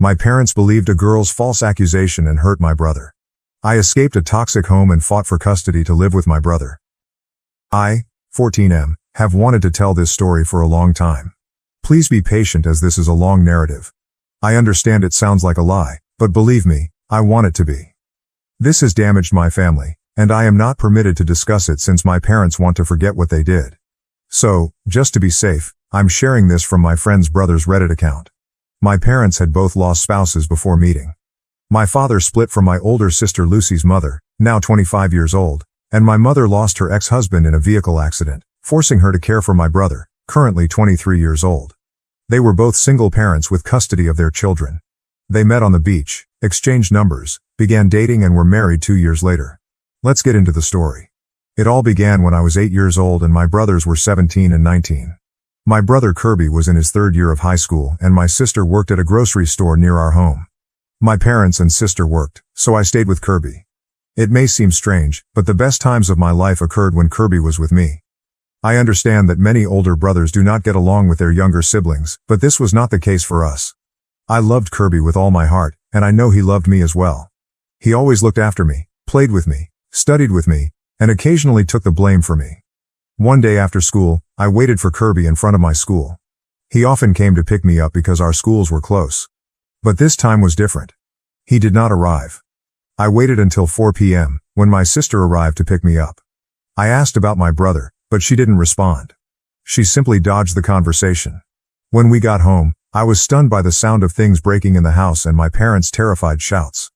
My parents believed a girl's false accusation and hurt my brother. I escaped a toxic home and fought for custody to live with my brother. I, 14M, have wanted to tell this story for a long time. Please be patient as this is a long narrative. I understand it sounds like a lie, but believe me, I want it to be. This has damaged my family, and I am not permitted to discuss it since my parents want to forget what they did. So, just to be safe, I'm sharing this from my friend's brother's Reddit account. My parents had both lost spouses before meeting. My father split from my older sister Lucy's mother, now 25 years old, and my mother lost her ex-husband in a vehicle accident, forcing her to care for my brother, currently 23 years old. They were both single parents with custody of their children. They met on the beach, exchanged numbers, began dating and were married 2 years later. Let's get into the story. It all began when I was 8 years old and my brothers were 17 and 19. My brother Kirby was in his third year of high school and my sister worked at a grocery store near our home. My parents and sister worked, so I stayed with Kirby. It may seem strange, but the best times of my life occurred when Kirby was with me. I understand that many older brothers do not get along with their younger siblings, but this was not the case for us. I loved Kirby with all my heart, and I know he loved me as well. He always looked after me, played with me, studied with me, and occasionally took the blame for me. One day after school, I waited for Kirby in front of my school. He often came to pick me up because our schools were close. But this time was different. He did not arrive. I waited until 4 p.m., when my sister arrived to pick me up. I asked about my brother, but she didn't respond. She simply dodged the conversation. When we got home, I was stunned by the sound of things breaking in the house and my parents' terrified shouts.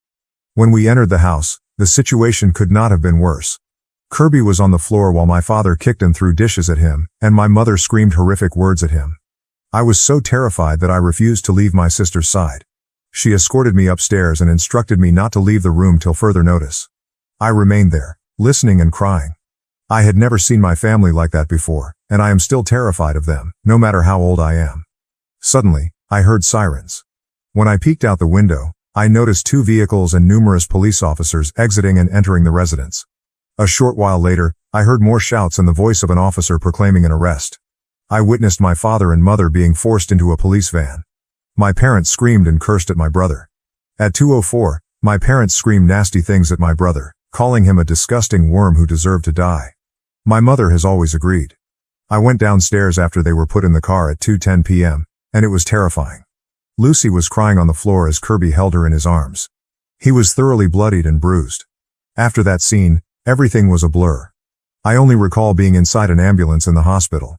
When we entered the house, the situation could not have been worse. Kirby was on the floor while my father kicked and threw dishes at him, and my mother screamed horrific words at him. I was so terrified that I refused to leave my sister's side. She escorted me upstairs and instructed me not to leave the room till further notice. I remained there, listening and crying. I had never seen my family like that before, and I am still terrified of them, no matter how old I am. Suddenly, I heard sirens. When I peeked out the window, I noticed 2 vehicles and numerous police officers exiting and entering the residence. A short while later, I heard more shouts and the voice of an officer proclaiming an arrest. I witnessed my father and mother being forced into a police van. My parents screamed and cursed at my brother. At 2:04, my parents screamed nasty things at my brother, calling him a disgusting worm who deserved to die. My mother has always agreed. I went downstairs after they were put in the car at 2:10 p.m., and it was terrifying. Lucy was crying on the floor as Kirby held her in his arms. He was thoroughly bloodied and bruised. After that scene, everything was a blur. I only recall being inside an ambulance in the hospital.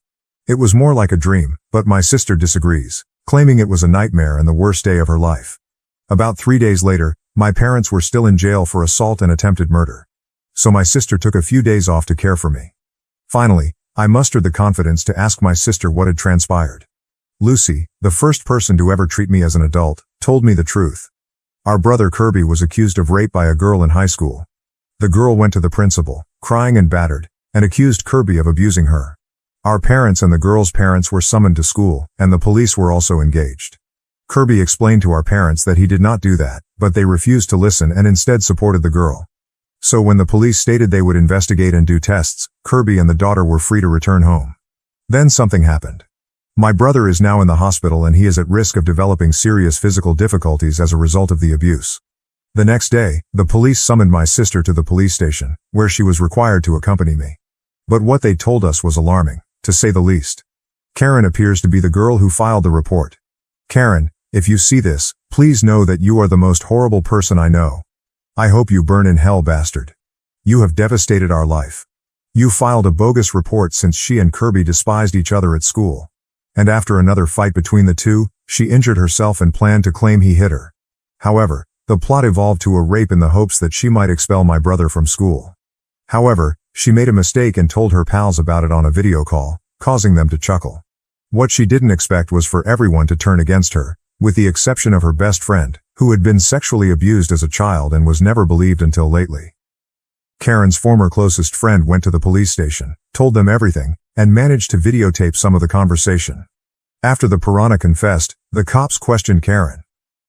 It was more like a dream, but my sister disagrees, claiming it was a nightmare and the worst day of her life. About 3 days later, my parents were still in jail for assault and attempted murder. So my sister took a few days off to care for me. Finally, I mustered the confidence to ask my sister what had transpired. Lucy, the first person to ever treat me as an adult, told me the truth. Our brother Kirby was accused of rape by a girl in high school. The girl went to the principal, crying and battered, and accused Kirby of abusing her. Our parents and the girl's parents were summoned to school, and the police were also engaged. Kirby explained to our parents that he did not do that, but they refused to listen and instead supported the girl. So when the police stated they would investigate and do tests, Kirby and the daughter were free to return home. Then something happened. My brother is now in the hospital and he is at risk of developing serious physical difficulties as a result of the abuse. The next day, the police summoned my sister to the police station, where she was required to accompany me. But what they told us was alarming, to say the least. Karen appears to be the girl who filed the report. Karen, if you see this, please know that you are the most horrible person I know. I hope you burn in hell, bastard. You have devastated our life. You filed a bogus report since she and Kirby despised each other at school. And after another fight between the two, she injured herself and planned to claim he hit her. However, the plot evolved to a rape in the hopes that she might expel my brother from school. However, she made a mistake and told her pals about it on a video call, causing them to chuckle. What she didn't expect was for everyone to turn against her, with the exception of her best friend, who had been sexually abused as a child and was never believed until lately. Karen's former closest friend went to the police station, told them everything, and managed to videotape some of the conversation. After the piranha confessed, the cops questioned Karen.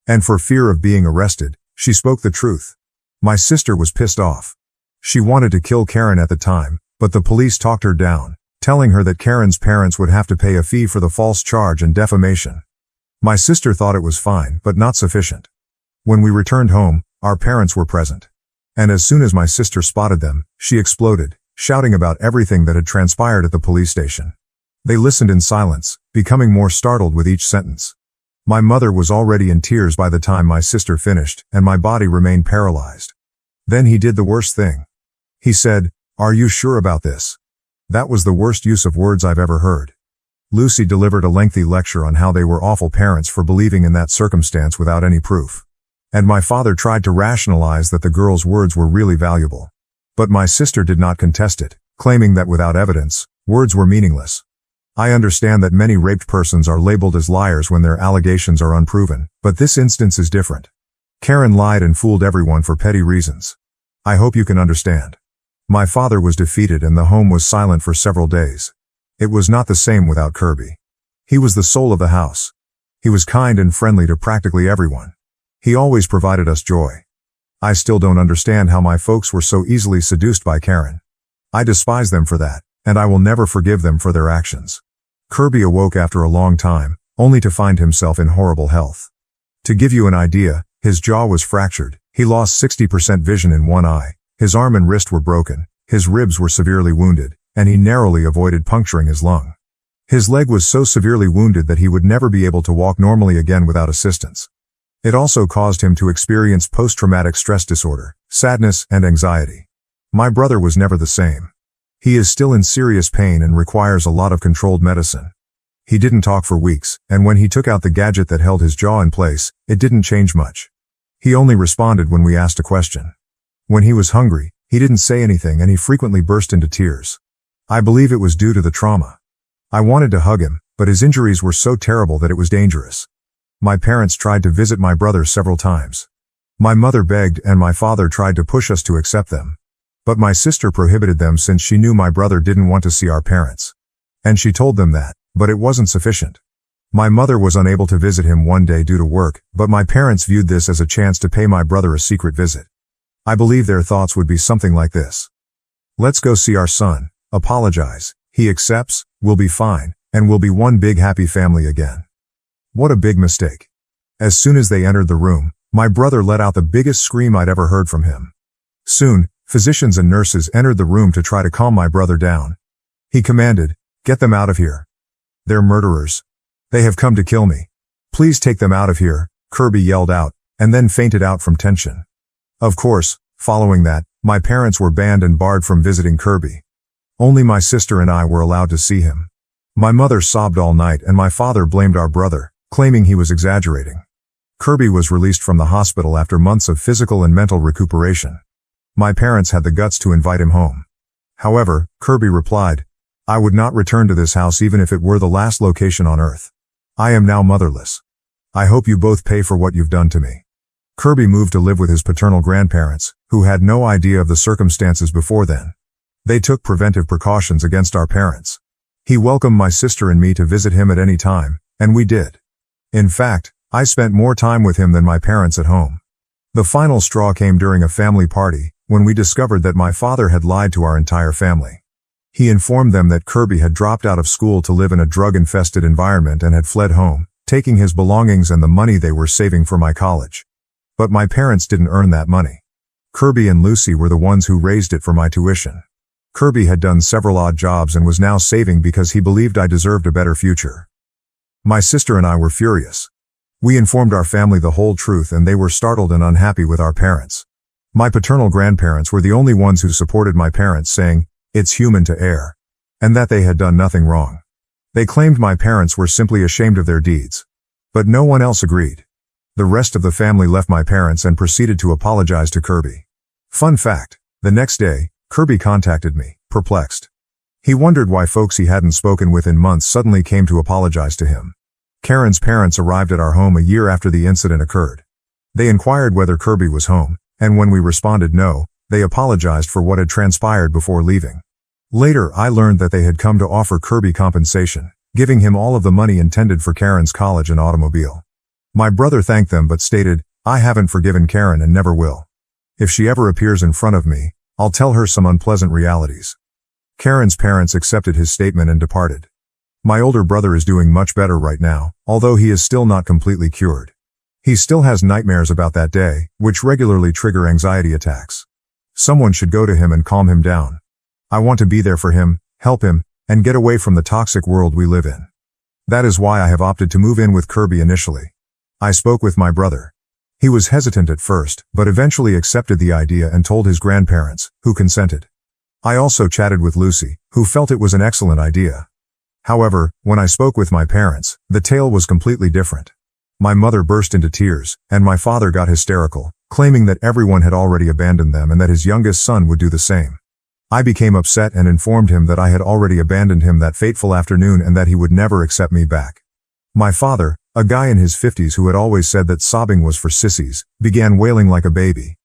And for fear of being arrested, she spoke the truth. My sister was pissed off. She wanted to kill Karen at the time, but the police talked her down, telling her that Karen's parents would have to pay a fee for the false charge and defamation. My sister thought it was fine, but not sufficient. When we returned home, our parents were present. And as soon as my sister spotted them, she exploded, shouting about everything that had transpired at the police station. They listened in silence, becoming more startled with each sentence. My mother was already in tears by the time my sister finished, and my body remained paralyzed. Then he did the worst thing. He said, "Are you sure about this?" That was the worst use of words I've ever heard. Lucy delivered a lengthy lecture on how they were awful parents for believing in that circumstance without any proof. And my father tried to rationalize that the girl's words were really valuable. But my sister did not contest it, claiming that without evidence, words were meaningless. I understand that many raped persons are labeled as liars when their allegations are unproven, but this instance is different. Karen lied and fooled everyone for petty reasons. I hope you can understand. My father was defeated and the home was silent for several days. It was not the same without Kirby. He was the soul of the house. He was kind and friendly to practically everyone. He always provided us joy. I still don't understand how my folks were so easily seduced by Karen. I despise them for that, and I will never forgive them for their actions. Kirby awoke after a long time, only to find himself in horrible health. To give you an idea, his jaw was fractured, he lost 60% vision in one eye, his arm and wrist were broken, his ribs were severely wounded, and he narrowly avoided puncturing his lung. His leg was so severely wounded that he would never be able to walk normally again without assistance. It also caused him to experience post-traumatic stress disorder, sadness, and anxiety. My brother was never the same. He is still in serious pain and requires a lot of controlled medicine. He didn't talk for weeks, and when he took out the gadget that held his jaw in place, it didn't change much. He only responded when we asked a question. When he was hungry, he didn't say anything and he frequently burst into tears. I believe it was due to the trauma. I wanted to hug him, but his injuries were so terrible that it was dangerous. My parents tried to visit my brother several times. My mother begged and my father tried to push us to accept them. But my sister prohibited them since she knew my brother didn't want to see our parents. And she told them that, but it wasn't sufficient. My mother was unable to visit him one day due to work, but my parents viewed this as a chance to pay my brother a secret visit. I believe their thoughts would be something like this. Let's go see our son, apologize, he accepts, we'll be fine, and we'll be one big happy family again. What a big mistake. As soon as they entered the room, my brother let out the biggest scream I'd ever heard from him. Soon, physicians and nurses entered the room to try to calm my brother down. He commanded, "Get them out of here. They're murderers. They have come to kill me. Please take them out of here," Kirby yelled out, and then fainted out from tension. Of course, following that, my parents were banned and barred from visiting Kirby. Only my sister and I were allowed to see him. My mother sobbed all night and my father blamed our brother, claiming he was exaggerating. Kirby was released from the hospital after months of physical and mental recuperation. My parents had the guts to invite him home. However, Kirby replied, "I would not return to this house even if it were the last location on earth. I am now motherless. I hope you both pay for what you've done to me." Kirby moved to live with his paternal grandparents, who had no idea of the circumstances before then. They took preventive precautions against our parents. He welcomed my sister and me to visit him at any time, and we did. In fact, I spent more time with him than my parents at home. The final straw came during a family party, when we discovered that my father had lied to our entire family. He informed them that Kirby had dropped out of school to live in a drug-infested environment and had fled home, taking his belongings and the money they were saving for my college. But my parents didn't earn that money. Kirby and Lucy were the ones who raised it for my tuition. Kirby had done several odd jobs and was now saving because he believed I deserved a better future. My sister and I were furious. We informed our family the whole truth and they were startled and unhappy with our parents. My paternal grandparents were the only ones who supported my parents, saying, "It's human to err," and that they had done nothing wrong. They claimed my parents were simply ashamed of their deeds. But no one else agreed. The rest of the family left my parents and proceeded to apologize to Kirby. Fun fact, the next day, Kirby contacted me, perplexed. He wondered why folks he hadn't spoken with in months suddenly came to apologize to him. Karen's parents arrived at our home a year after the incident occurred. They inquired whether Kirby was home, and when we responded no, they apologized for what had transpired before leaving. Later, I learned that they had come to offer Kirby compensation, giving him all of the money intended for Karen's college and automobile. My brother thanked them but stated, "I haven't forgiven Karen and never will. If she ever appears in front of me, I'll tell her some unpleasant realities." Karen's parents accepted his statement and departed. My older brother is doing much better right now, although he is still not completely cured. He still has nightmares about that day, which regularly trigger anxiety attacks. Someone should go to him and calm him down. I want to be there for him, help him, and get away from the toxic world we live in. That is why I have opted to move in with Kirby initially. I spoke with my brother. He was hesitant at first, but eventually accepted the idea and told his grandparents, who consented. I also chatted with Lucy, who felt it was an excellent idea. However, when I spoke with my parents, the tale was completely different. My mother burst into tears, and my father got hysterical, claiming that everyone had already abandoned them and that his youngest son would do the same. I became upset and informed him that I had already abandoned him that fateful afternoon and that he would never accept me back. My father, a guy in his 50s who had always said that sobbing was for sissies, began wailing like a baby.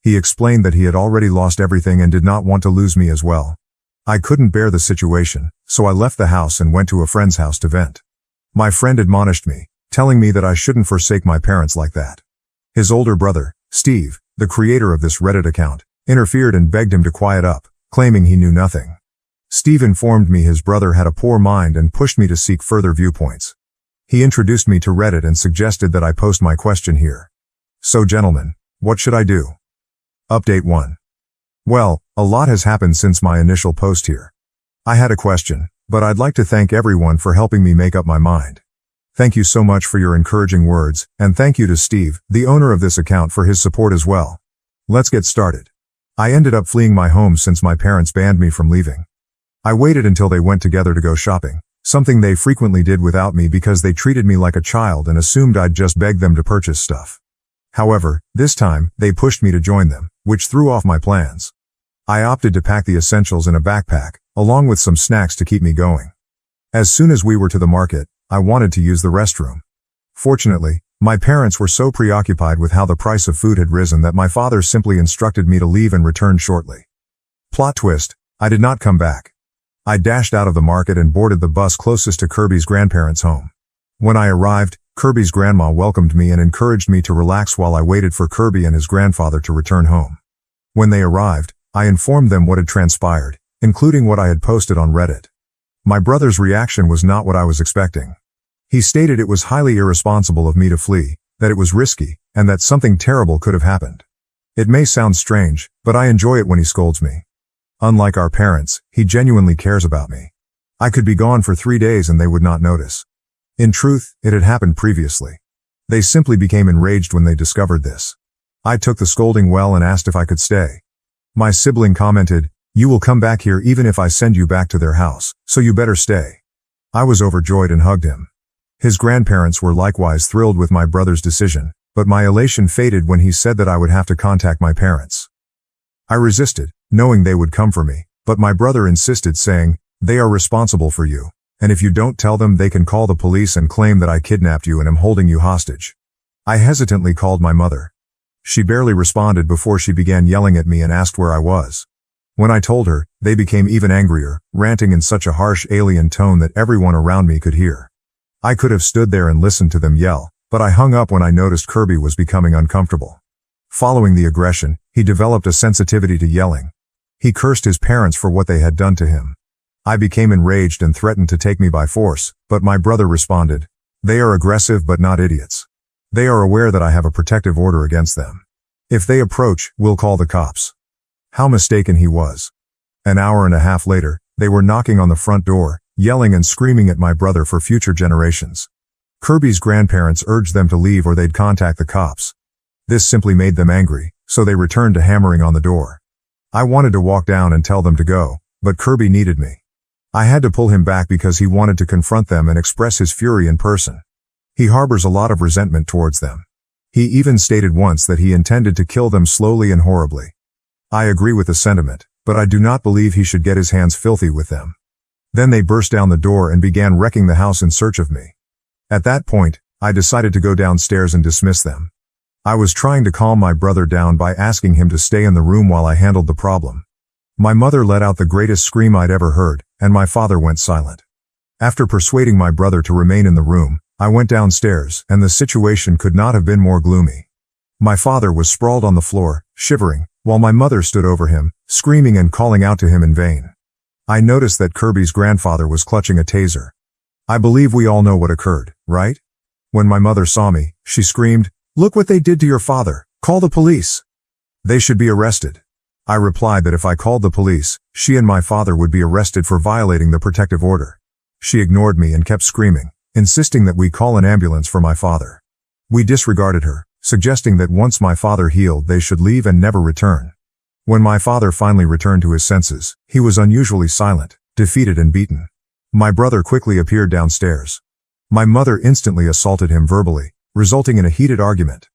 He explained that he had already lost everything and did not want to lose me as well. I couldn't bear the situation, so I left the house and went to a friend's house to vent. My friend admonished me, telling me that I shouldn't forsake my parents like that. His older brother, Steve, the creator of this Reddit account, interfered and begged him to quiet up, claiming he knew nothing. Steve informed me his brother had a poor mind and pushed me to seek further viewpoints. He introduced me to Reddit and suggested that I post my question here. So gentlemen, what should I do? Update 1. Well, a lot has happened since my initial post here. I had a question, but I'd like to thank everyone for helping me make up my mind. Thank you so much for your encouraging words, and thank you to Steve, the owner of this account, for his support as well. Let's get started. I ended up fleeing my home since my parents banned me from leaving. I waited until they went together to go shopping, something they frequently did without me because they treated me like a child and assumed I'd just beg them to purchase stuff. However, this time, they pushed me to join them, which threw off my plans. I opted to pack the essentials in a backpack, along with some snacks to keep me going. As soon as we were to the market, I wanted to use the restroom. Fortunately, my parents were so preoccupied with how the price of food had risen that my father simply instructed me to leave and return shortly. Plot twist, I did not come back. I dashed out of the market and boarded the bus closest to Kirby's grandparents' home. When I arrived, Kirby's grandma welcomed me and encouraged me to relax while I waited for Kirby and his grandfather to return home. When they arrived, I informed them what had transpired, including what I had posted on Reddit. My brother's reaction was not what I was expecting. He stated it was highly irresponsible of me to flee, that it was risky, and that something terrible could have happened. It may sound strange, but I enjoy it when he scolds me. Unlike our parents, he genuinely cares about me. I could be gone for 3 days and they would not notice. In truth, it had happened previously. They simply became enraged when they discovered this. I took the scolding well and asked if I could stay. My sibling commented, "You will come back here even if I send you back to their house, so you better stay." I was overjoyed and hugged him. His grandparents were likewise thrilled with my brother's decision, but my elation faded when he said that I would have to contact my parents. I resisted, knowing they would come for me, but my brother insisted, saying, "They are responsible for you, and if you don't tell them they can call the police and claim that I kidnapped you and am holding you hostage." I hesitantly called my mother. She barely responded before she began yelling at me and asked where I was. When I told her, they became even angrier, ranting in such a harsh alien tone that everyone around me could hear. I could have stood there and listened to them yell, but I hung up when I noticed Kirby was becoming uncomfortable. Following the aggression, he developed a sensitivity to yelling. He cursed his parents for what they had done to him. I became enraged and threatened to take me by force, but my brother responded, "They are aggressive but not idiots. They are aware that I have a protective order against them. If they approach, we'll call the cops." How mistaken he was. An hour and a half later, they were knocking on the front door, yelling and screaming at my brother for future generations. Kirby's grandparents urged them to leave or they'd contact the cops. This simply made them angry, so they returned to hammering on the door. I wanted to walk down and tell them to go, but Kirby needed me. I had to pull him back because he wanted to confront them and express his fury in person. He harbors a lot of resentment towards them. He even stated once that he intended to kill them slowly and horribly. I agree with the sentiment, but I do not believe he should get his hands filthy with them. Then they burst down the door and began wrecking the house in search of me. At that point, I decided to go downstairs and dismiss them. I was trying to calm my brother down by asking him to stay in the room while I handled the problem. My mother let out the greatest scream I'd ever heard, and my father went silent. After persuading my brother to remain in the room, I went downstairs, and the situation could not have been more gloomy. My father was sprawled on the floor, shivering, while my mother stood over him, screaming and calling out to him in vain. I noticed that Kirby's grandfather was clutching a taser. I believe we all know what occurred, right? When my mother saw me, she screamed, "Look what they did to your father, call the police. They should be arrested." I replied that if I called the police, she and my father would be arrested for violating the protective order. She ignored me and kept screaming, insisting that we call an ambulance for my father. We disregarded her, suggesting that once my father healed they should leave and never return. When my father finally returned to his senses, he was unusually silent, defeated and beaten. My brother quickly appeared downstairs. My mother instantly assaulted him verbally, resulting in a heated argument.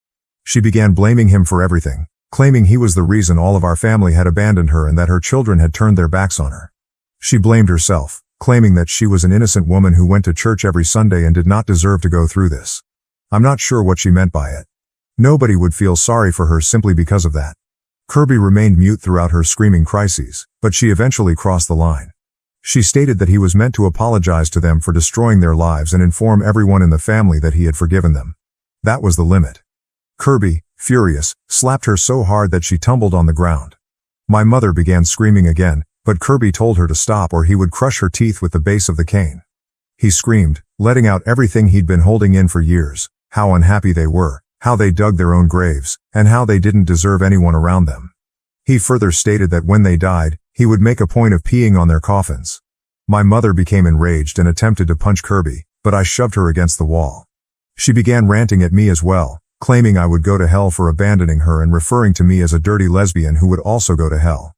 She began blaming him for everything, claiming he was the reason all of our family had abandoned her and that her children had turned their backs on her. She blamed herself, claiming that she was an innocent woman who went to church every Sunday and did not deserve to go through this. I'm not sure what she meant by it. Nobody would feel sorry for her simply because of that. Kirby remained mute throughout her screaming crises, but she eventually crossed the line. She stated that he was meant to apologize to them for destroying their lives and inform everyone in the family that he had forgiven them. That was the limit. Kirby, furious, slapped her so hard that she tumbled on the ground. My mother began screaming again, but Kirby told her to stop or he would crush her teeth with the base of the cane. He screamed, letting out everything he'd been holding in for years, how unhappy they were, how they dug their own graves, and how they didn't deserve anyone around them. He further stated that when they died, he would make a point of peeing on their coffins. My mother became enraged and attempted to punch Kirby, but I shoved her against the wall. She began ranting at me as well, claiming I would go to hell for abandoning her and referring to me as a dirty lesbian who would also go to hell.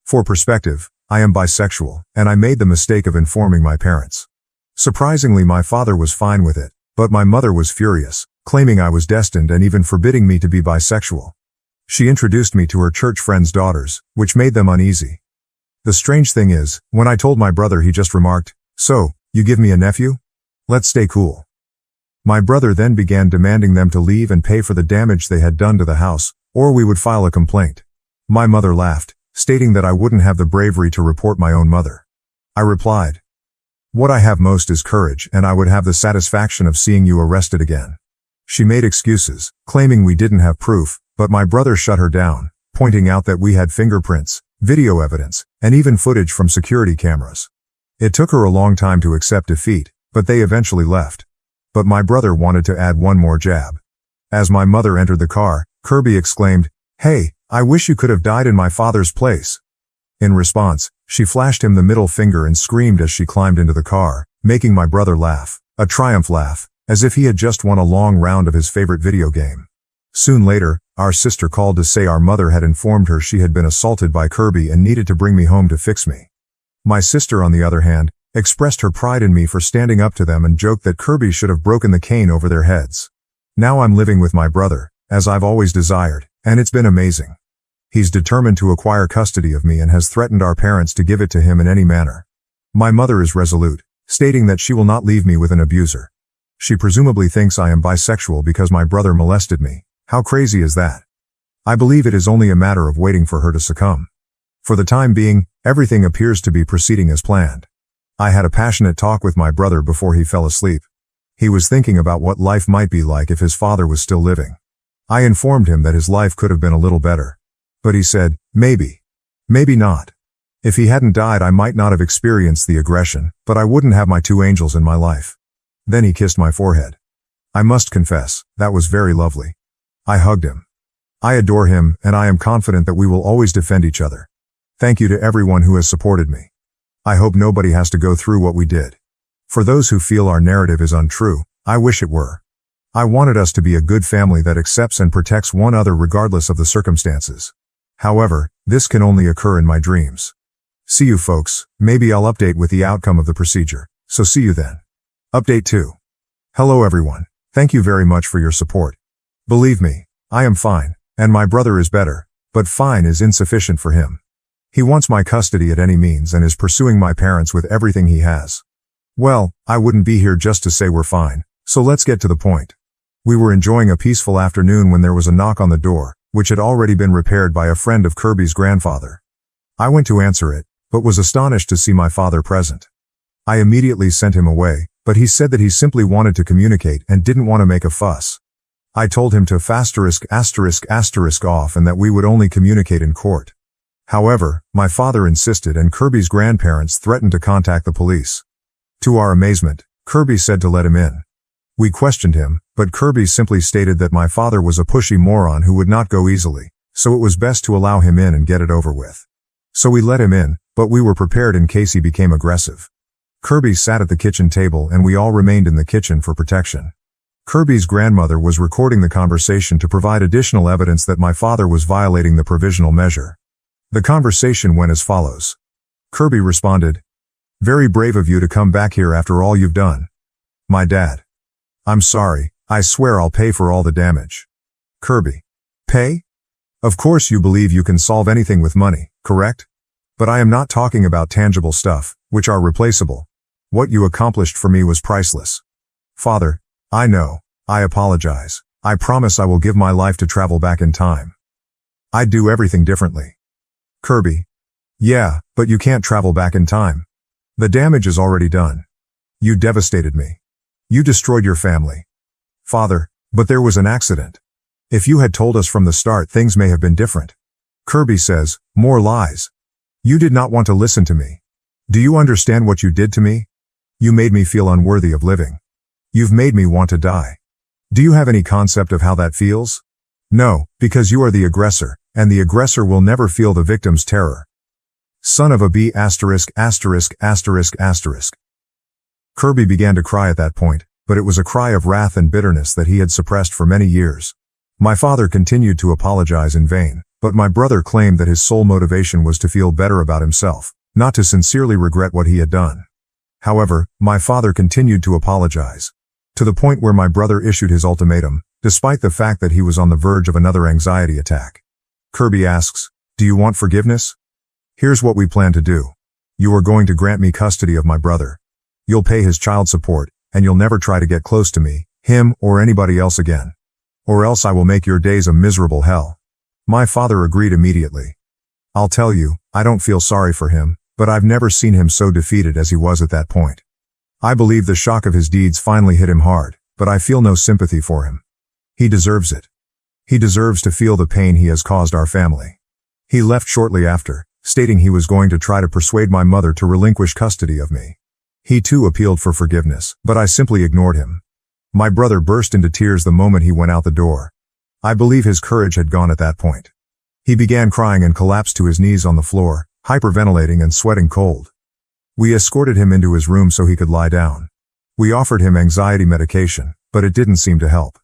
For perspective, I am bisexual, and I made the mistake of informing my parents. Surprisingly, my father was fine with it, but my mother was furious, claiming I was destined and even forbidding me to be bisexual. She introduced me to her church friends' daughters, which made them uneasy. The strange thing is, when I told my brother, he just remarked, "So, you give me a nephew? Let's stay cool." My brother then began demanding them to leave and pay for the damage they had done to the house, or we would file a complaint. My mother laughed, stating that I wouldn't have the bravery to report my own mother. I replied, "What I have most is courage, and I would have the satisfaction of seeing you arrested again." She made excuses, claiming we didn't have proof, but my brother shut her down, pointing out that we had fingerprints, video evidence, and even footage from security cameras. It took her a long time to accept defeat, but they eventually left. But my brother wanted to add one more jab. As my mother entered the car, Kirby exclaimed, "Hey, I wish you could have died in my father's place." In response, she flashed him the middle finger and screamed as she climbed into the car, making my brother laugh, a triumph laugh, as if he had just won a long round of his favorite video game. Soon later, our sister called to say our mother had informed her she had been assaulted by Kirby and needed to bring me home to fix me. My sister, on the other hand, expressed her pride in me for standing up to them and joked that Kirby should have broken the cane over their heads. Now I'm living with my brother, as I've always desired, and it's been amazing. He's determined to acquire custody of me and has threatened our parents to give it to him in any manner. My mother is resolute, stating that she will not leave me with an abuser. She presumably thinks I am bisexual because my brother molested me. How crazy is that? I believe it is only a matter of waiting for her to succumb. For the time being, everything appears to be proceeding as planned. I had a passionate talk with my brother before he fell asleep. He was thinking about what life might be like if his father was still living. I informed him that his life could have been a little better. But he said, maybe not. If he hadn't died, I might not have experienced the aggression, but I wouldn't have my two angels in my life. Then he kissed my forehead. I must confess, that was very lovely. I hugged him. I adore him, and I am confident that we will always defend each other. Thank you to everyone who has supported me. I hope nobody has to go through what we did. For those who feel our narrative is untrue, I wish it were. I wanted us to be a good family that accepts and protects one another regardless of the circumstances. However, this can only occur in my dreams. See you folks, maybe I'll update with the outcome of the procedure, so see you then. Update 2. Hello everyone, thank you very much for your support. Believe me, I am fine, and my brother is better, but fine is insufficient for him. He wants my custody at any means and is pursuing my parents with everything he has. Well, I wouldn't be here just to say we're fine, so let's get to the point. We were enjoying a peaceful afternoon when there was a knock on the door, which had already been repaired by a friend of Kirby's grandfather. I went to answer it, but was astonished to see my father present. I immediately sent him away, but he said that he simply wanted to communicate and didn't want to make a fuss. I told him to **** off and that we would only communicate in court. However, my father insisted and Kirby's grandparents threatened to contact the police. To our amazement, Kirby said to let him in. We questioned him, but Kirby simply stated that my father was a pushy moron who would not go easily, so it was best to allow him in and get it over with. So we let him in, but we were prepared in case he became aggressive. Kirby sat at the kitchen table and we all remained in the kitchen for protection. Kirby's grandmother was recording the conversation to provide additional evidence that my father was violating the provisional measure. The conversation went as follows. Kirby responded, "Very brave of you to come back here after all you've done. My dad. I'm sorry, I swear I'll pay for all the damage." Kirby. Pay? Of course you believe you can solve anything with money, correct? But I am not talking about tangible stuff, which are replaceable. What you accomplished for me was priceless. Father, I know, I apologize. I promise I will give my life to travel back in time. I'd do everything differently. Kirby. Yeah, but you can't travel back in time. The damage is already done. You devastated me. You destroyed your family. Father, but there was an accident. If you had told us from the start, things may have been different. Kirby says, more lies. You did not want to listen to me. Do you understand what you did to me? You made me feel unworthy of living. You've made me want to die. Do you have any concept of how that feels? No, because you are the aggressor, and the aggressor will never feel the victim's terror. Son of a B**********. Kirby began to cry at that point, but it was a cry of wrath and bitterness that he had suppressed for many years. My father continued to apologize in vain, but my brother claimed that his sole motivation was to feel better about himself, not to sincerely regret what he had done. However, my father continued to apologize, to the point where my brother issued his ultimatum, despite the fact that he was on the verge of another anxiety attack. Kirby asks, "Do you want forgiveness? Here's what we plan to do. You are going to grant me custody of my brother. You'll pay his child support, and you'll never try to get close to me, him, or anybody else again. Or else I will make your days a miserable hell." My father agreed immediately. I'll tell you, I don't feel sorry for him, but I've never seen him so defeated as he was at that point. I believe the shock of his deeds finally hit him hard, but I feel no sympathy for him. He deserves it. He deserves to feel the pain he has caused our family. He left shortly after, stating he was going to try to persuade my mother to relinquish custody of me. He too appealed for forgiveness, but I simply ignored him. My brother burst into tears the moment he went out the door. I believe his courage had gone at that point. He began crying and collapsed to his knees on the floor, hyperventilating and sweating cold. We escorted him into his room so he could lie down. We offered him anxiety medication, but it didn't seem to help.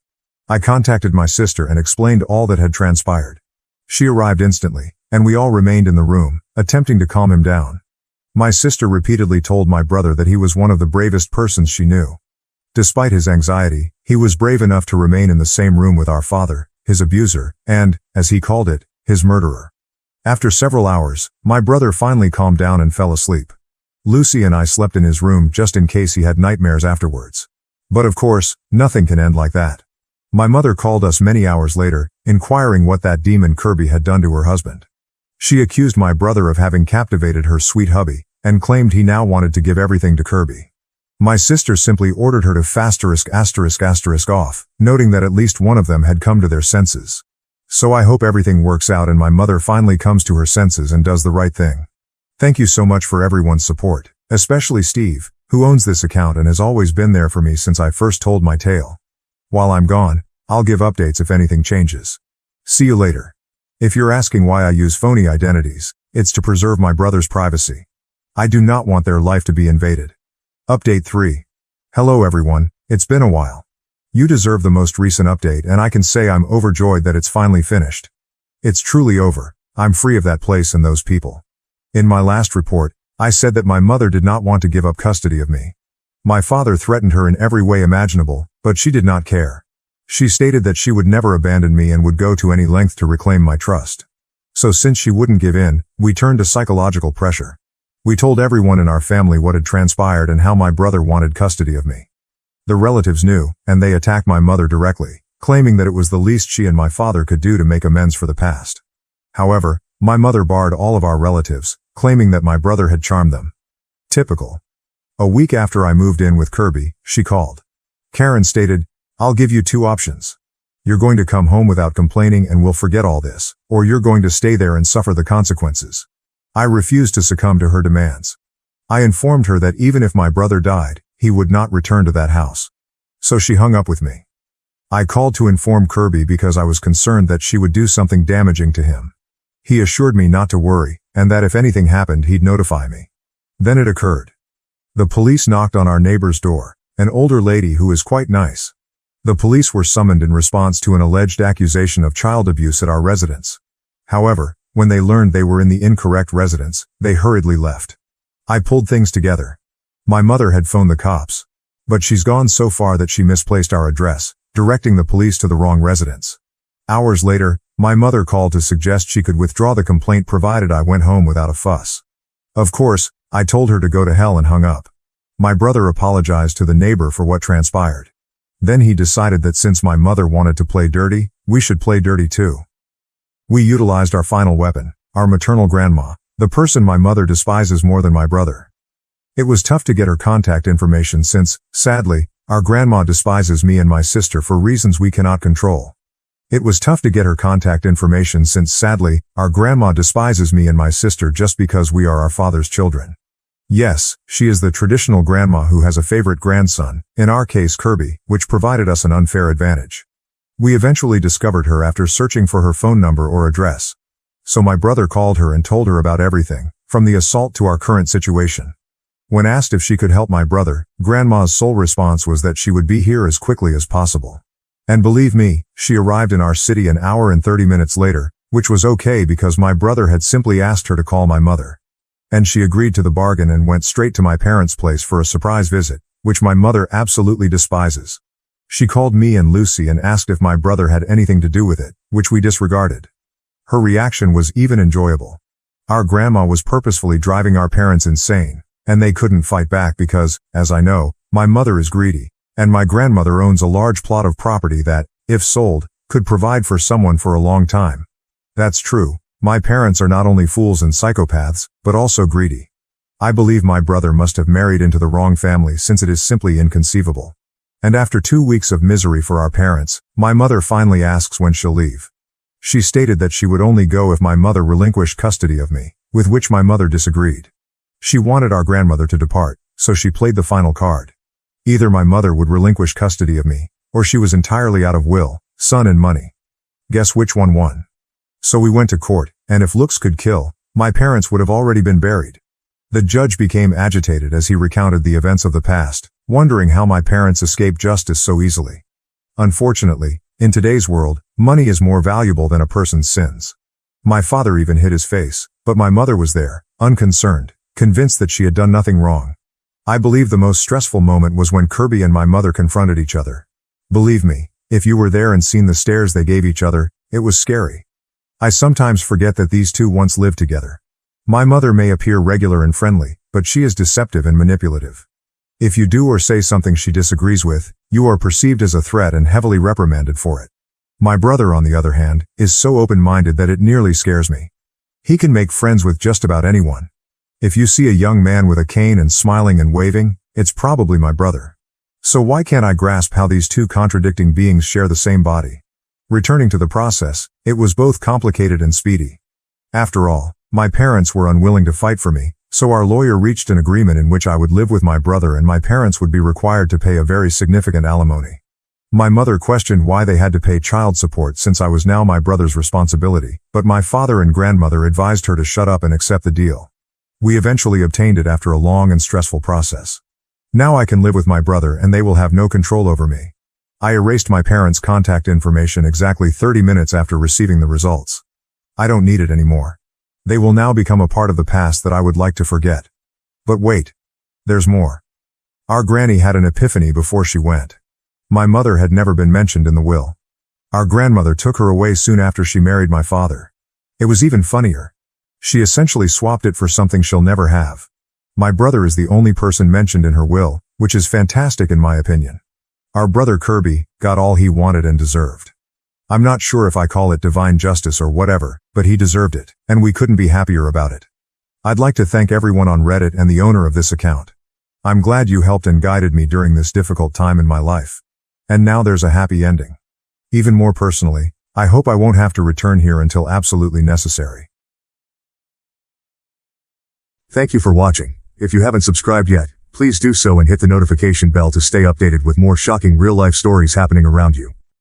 I contacted my sister and explained all that had transpired. She arrived instantly, and we all remained in the room, attempting to calm him down. My sister repeatedly told my brother that he was one of the bravest persons she knew. Despite his anxiety, he was brave enough to remain in the same room with our father, his abuser, and, as he called it, his murderer. After several hours, my brother finally calmed down and fell asleep. Lucy and I slept in his room just in case he had nightmares afterwards. But of course, nothing can end like that. My mother called us many hours later, inquiring what that demon Kirby had done to her husband. She accused my brother of having captivated her sweet hubby, and claimed he now wanted to give everything to Kirby. My sister simply ordered her to **** off, noting that at least one of them had come to their senses. So I hope everything works out and my mother finally comes to her senses and does the right thing. Thank you so much for everyone's support, especially Steve, who owns this account and has always been there for me since I first told my tale. While I'm gone, I'll give updates if anything changes. See you later. If you're asking why I use phony identities, it's to preserve my brother's privacy. I do not want their life to be invaded. Update 3. Hello everyone, it's been a while. You deserve the most recent update and I can say I'm overjoyed that it's finally finished. It's truly over. I'm free of that place and those people. In my last report, I said that my mother did not want to give up custody of me. My father threatened her in every way imaginable, but she did not care. She stated that she would never abandon me and would go to any length to reclaim my trust. So since she wouldn't give in, we turned to psychological pressure. We told everyone in our family what had transpired and how my brother wanted custody of me. The relatives knew, and they attacked my mother directly, claiming that it was the least she and my father could do to make amends for the past. However, my mother barred all of our relatives, claiming that my brother had charmed them. Typical. A week after I moved in with Kirby, she called. Karen stated, "I'll give you 2 options. You're going to come home without complaining and we'll forget all this, or you're going to stay there and suffer the consequences." I refused to succumb to her demands. I informed her that even if my brother died, he would not return to that house. So she hung up with me. I called to inform Kirby because I was concerned that she would do something damaging to him. He assured me not to worry, and that if anything happened he'd notify me. Then it occurred. The police knocked on our neighbor's door, an older lady who is quite nice. The police were summoned in response to an alleged accusation of child abuse at our residence. However, when they learned they were in the incorrect residence, they hurriedly left. I pulled things together. My mother had phoned the cops. But she's gone so far that she misplaced our address, directing the police to the wrong residence. Hours later, my mother called to suggest she could withdraw the complaint provided I went home without a fuss. Of course, I told her to go to hell and hung up. My brother apologized to the neighbor for what transpired. Then he decided that since my mother wanted to play dirty, we should play dirty too. We utilized our final weapon, our maternal grandma, the person my mother despises more than my brother. It was tough to get her contact information since, sadly, our grandma despises me and my sister for reasons we cannot control. It was tough to get her contact information since, sadly, our grandma despises me and my sister just because we are our father's children. Yes, she is the traditional grandma who has a favorite grandson, in our case Kirby, which provided us an unfair advantage. We eventually discovered her after searching for her phone number or address. So my brother called her and told her about everything, from the assault to our current situation. When asked if she could help my brother, Grandma's sole response was that she would be here as quickly as possible. And believe me, she arrived in our city an hour and 30 minutes later, which was okay because my brother had simply asked her to call my mother. And she agreed to the bargain and went straight to my parents' place for a surprise visit, which my mother absolutely despises. She called me and Lucy and asked if my brother had anything to do with it, which we disregarded. Her reaction was even enjoyable. Our grandma was purposefully driving our parents insane, and they couldn't fight back because, as I know, my mother is greedy, and my grandmother owns a large plot of property that, if sold, could provide for someone for a long time. That's true. My parents are not only fools and psychopaths, but also greedy. I believe my brother must have married into the wrong family since it is simply inconceivable. And after 2 weeks of misery for our parents, my mother finally asks when she'll leave. She stated that she would only go if my mother relinquished custody of me, with which my mother disagreed. She wanted our grandmother to depart, so she played the final card. Either my mother would relinquish custody of me, or she was entirely out of will, son and money. Guess which one won? So we went to court, and if looks could kill, my parents would have already been buried. The judge became agitated as he recounted the events of the past, wondering how my parents escaped justice so easily. Unfortunately, in today's world, money is more valuable than a person's sins. My father even hid his face, but my mother was there, unconcerned, convinced that she had done nothing wrong. I believe the most stressful moment was when Kirby and my mother confronted each other. Believe me, if you were there and seen the stares they gave each other, it was scary. I sometimes forget that these two once lived together. My mother may appear regular and friendly, but she is deceptive and manipulative. If you do or say something she disagrees with, you are perceived as a threat and heavily reprimanded for it. My brother, on the other hand, is so open-minded that it nearly scares me. He can make friends with just about anyone. If you see a young man with a cane and smiling and waving, it's probably my brother. So why can't I grasp how these two contradicting beings share the same body? Returning to the process, it was both complicated and speedy. After all, my parents were unwilling to fight for me, so our lawyer reached an agreement in which I would live with my brother and my parents would be required to pay a very significant alimony. My mother questioned why they had to pay child support since I was now my brother's responsibility, but my father and grandmother advised her to shut up and accept the deal. We eventually obtained it after a long and stressful process. Now I can live with my brother and they will have no control over me. I erased my parents' contact information exactly 30 minutes after receiving the results. I don't need it anymore. They will now become a part of the past that I would like to forget. But wait. There's more. Our granny had an epiphany before she went. My mother had never been mentioned in the will. Our grandmother took her away soon after she married my father. It was even funnier. She essentially swapped it for something she'll never have. My brother is the only person mentioned in her will, which is fantastic in my opinion. Our brother Kirby got all he wanted and deserved. I'm not sure if I call it divine justice or whatever, but he deserved it, and we couldn't be happier about it. I'd like to thank everyone on Reddit and the owner of this account. I'm glad you helped and guided me during this difficult time in my life. And now there's a happy ending. Even more personally, I hope I won't have to return here until absolutely necessary. Thank you for watching. If you haven't subscribed yet, Please do so and hit the notification bell to stay updated with more shocking real-life stories happening around you.